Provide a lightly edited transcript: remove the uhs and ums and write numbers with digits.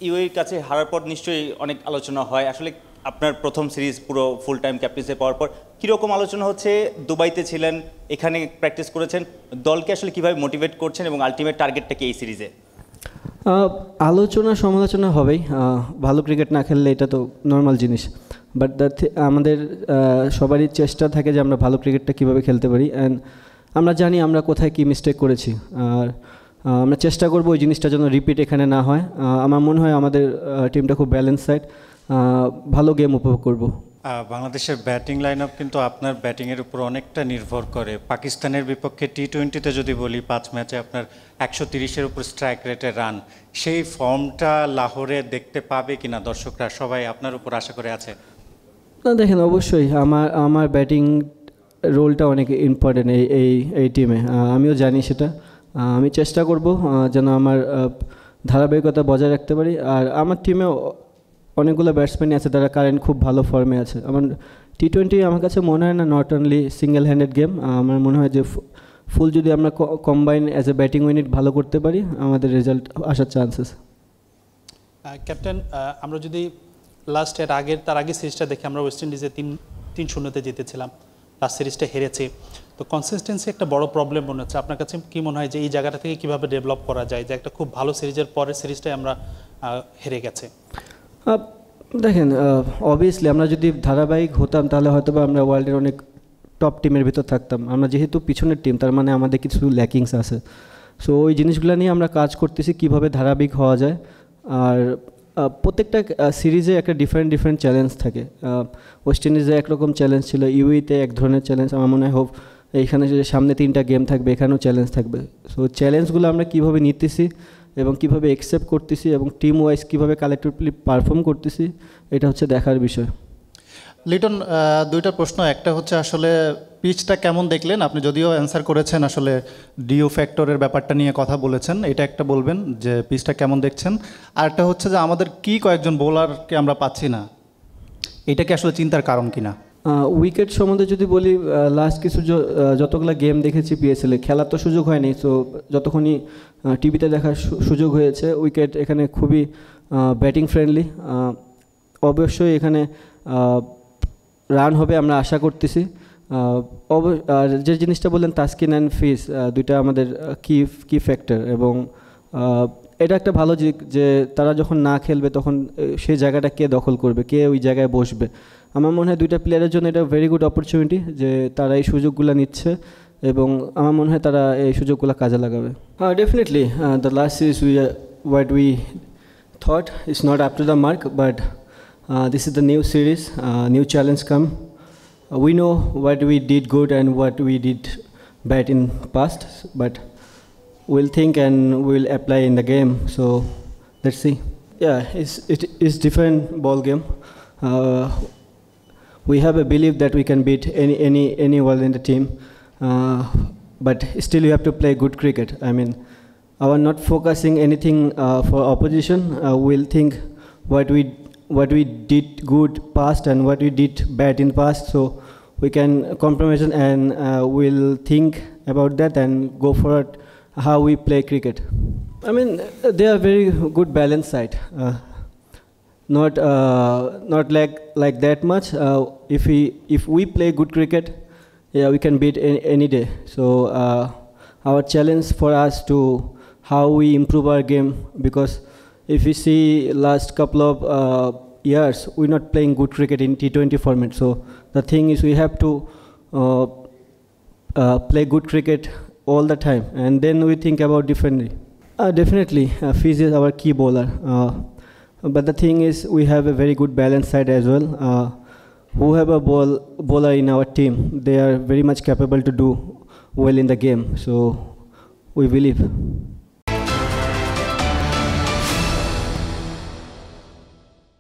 ইউএইর কাছে হারার পর নিশ্চয়ই অনেক আলোচনা হয়। আসলে আপনার প্রথম সিরিজ পুরো ফুল টাইম ক্যাপ্টেন্সি পাওয়ার পর কীরকম আলোচনা হচ্ছে? দুবাইতে ছিলেন, এখানে প্র্যাকটিস করেছেন, দলকে আসলে কীভাবে মোটিভেট করছেন এবং আলটিমেট টার্গেটটা কি এই সিরিজে? আলোচনা সমালোচনা হবেই, ভালো ক্রিকেট না খেললে এটা তো নর্মাল জিনিস। বাট আমাদের সবারই চেষ্টা থাকে যে আমরা ভালো ক্রিকেটটা কীভাবে খেলতে পারি, অ্যান্ড আমরা জানি আমরা কোথায় কী মিস্টেক করেছি, আর আমরা চেষ্টা করব ওই জিনিসটা যেন রিপিট এখানে না হয়। আমার মনে হয় আমাদের টিমটা খুব ব্যালেন্স সাইড, ভালো গেম উপভোগ করব। বাংলাদেশের ব্যাটিং লাইন আপ কিন্তু আপনার ব্যাটিংয়ের উপর অনেকটা নির্ভর করে। পাকিস্তানের বিপক্ষে টি-20তে যদি বলি 5 ম্যাচে আপনার 130-এর উপর স্ট্রাইক রেটে রান, সেই ফর্মটা লাহোরে দেখতে পাবে কিনা দর্শকরা? সবাই আপনার উপর আশা করে আছে। না দেখেন, অবশ্যই আমার ব্যাটিং রোলটা অনেক ইম্পর্টেন্ট এই টিমে, আমিও জানি সেটা। আমি চেষ্টা করব যেন আমার ধারাবাহিকতা বজায় রাখতে পারি। আর আমার টিমে অনেকগুলো ব্যাটসম্যানই আছে যারা কারেন্ট খুব ভালো ফর্মে আছে। আমার টি-20 আমার কাছে মনে হয় না not only single handed game. আমার মনে হয় যে ফুল যদি আমরা combine as a batting unit ভালো করতে পারি, আমাদের রেজাল্ট আসার চান্সেস। ক্যাপ্টেন, আমরা যদি তার আগের সিরিজটা দেখি, আমরা ওয়েস্ট ইন্ডিজে 3-0-তে জিতেছিলাম, লাস্ট সিরিজটা হেরেছি। তো কনসিস্টেন্সি একটা বড় প্রবলেম মনে হচ্ছে। আপনার কাছে কি মনে হয় যে এই জায়গাটা থেকে কীভাবে ডেভেলপ করা যায়, যে একটা খুব ভালো সিরিজের পরের সিরিজটাই আমরা হেরে গেছে? দেখেন, অবভিয়াসলি আমরা যদি ধারাবাহিক হতাম তাহলে হয়তো বা আমরা ওয়ার্ল্ডের অনেক টপ টিমের ভিতর থাকতাম। আমরা যেহেতু পিছনের টিম, তার মানে আমাদের কিছু ল্যাকিংস আছে। সো ওই জিনিসগুলো নিয়ে আমরা কাজ করতেছি কীভাবে ধারাবাহিক হওয়া যায়। আর প্রত্যেকটা সিরিজে একটা ডিফারেন্ট চ্যালেঞ্জ থাকে। ওয়েস্ট ইন্ডিজে একরকম চ্যালেঞ্জ ছিল, ইউইতে এক ধরনের চ্যালেঞ্জ। আমার মনে হয় এইখানে যে সামনে 3টা গেম থাকবে, এখানেও চ্যালেঞ্জ থাকবে। সো চ্যালেঞ্জগুলো আমরা কীভাবে নিতেছি এবং কীভাবে অ্যাকসেপ্ট করতেছি এবং টিম ওয়াইজ কীভাবে কালেক্টিভলি পারফর্ম করতেছি, এটা হচ্ছে দেখার বিষয়। লিটন, 2টা প্রশ্ন। একটা হচ্ছে আসলে পিচটা কেমন দেখলেন? আপনি যদিও অ্যান্সার করেছেন, আসলে ডিও ফ্যাক্টরের ব্যাপারটা নিয়ে কথা বলেছেন, এটা একটা বলবেন যে পিচটা কেমন দেখছেন। আরেকটা হচ্ছে যে আমাদের কয়েকজন বোলারকে আমরা পাচ্ছি না, এটা কি আসলে চিন্তার কারণ কিনা? উইকেট সম্বন্ধে যদি বলি, লাস্ট কিছু যতগুলো গেম দেখেছি পিএসএলে, খেলার তো সুযোগ হয়নি। সো যতক্ষণই টিভিতে দেখার সুযোগ হয়েছে, উইকেট এখানে খুবই ব্যাটিং ফ্রেন্ডলি। অবশ্যই এখানে রান হবে আমরা আশা করতেছি। আর যে জিনিসটা বললেন তাসকিন অ্যান্ড ফিজ, দুইটা আমাদের কি ফ্যাক্টর, এবং এটা একটা ভালো দিক যে তারা যখন না খেলবে তখন সেই জায়গাটা কে দখল করবে, কে ওই জায়গায় বসবে। আমার মনে হয় 2টা প্লেয়ারের জন্য এটা ভেরি গুড অপরচুনিটি যে তারা এই সুযোগগুলো নিচ্ছে, এবং আমার মনে হয় তারা এই সুযোগগুলো কাজে লাগাবে। Definitely the last series what we thought is not up to the mark, but this is the new series, new challenge come. We know what we did good and what we did bad in past, but we'll think and we'll apply in the game. So let's see. Yeah, it is different ball game. We have a belief that we can beat anyone in the team, but still you have to play good cricket. I mean, our not focusing anything for opposition. We'll think what we did good past and what we did bad in past, so we can compromise and we'll think about that and go forward how we play cricket. I mean, they are very good balance side. Not like that much. If we play good cricket, yeah, we can beat any day. So our challenge for us to how we improve our game, because if we see last couple of years we're not playing good cricket in T20 format. So the thing is we have to play good cricket all the time, and then we think about differently. Definitely, Fiz is our key bowler. But the thing is, we have a very good balance side as well. Whoever bowler in our team, they are very much capable to do well in the game. So we believe.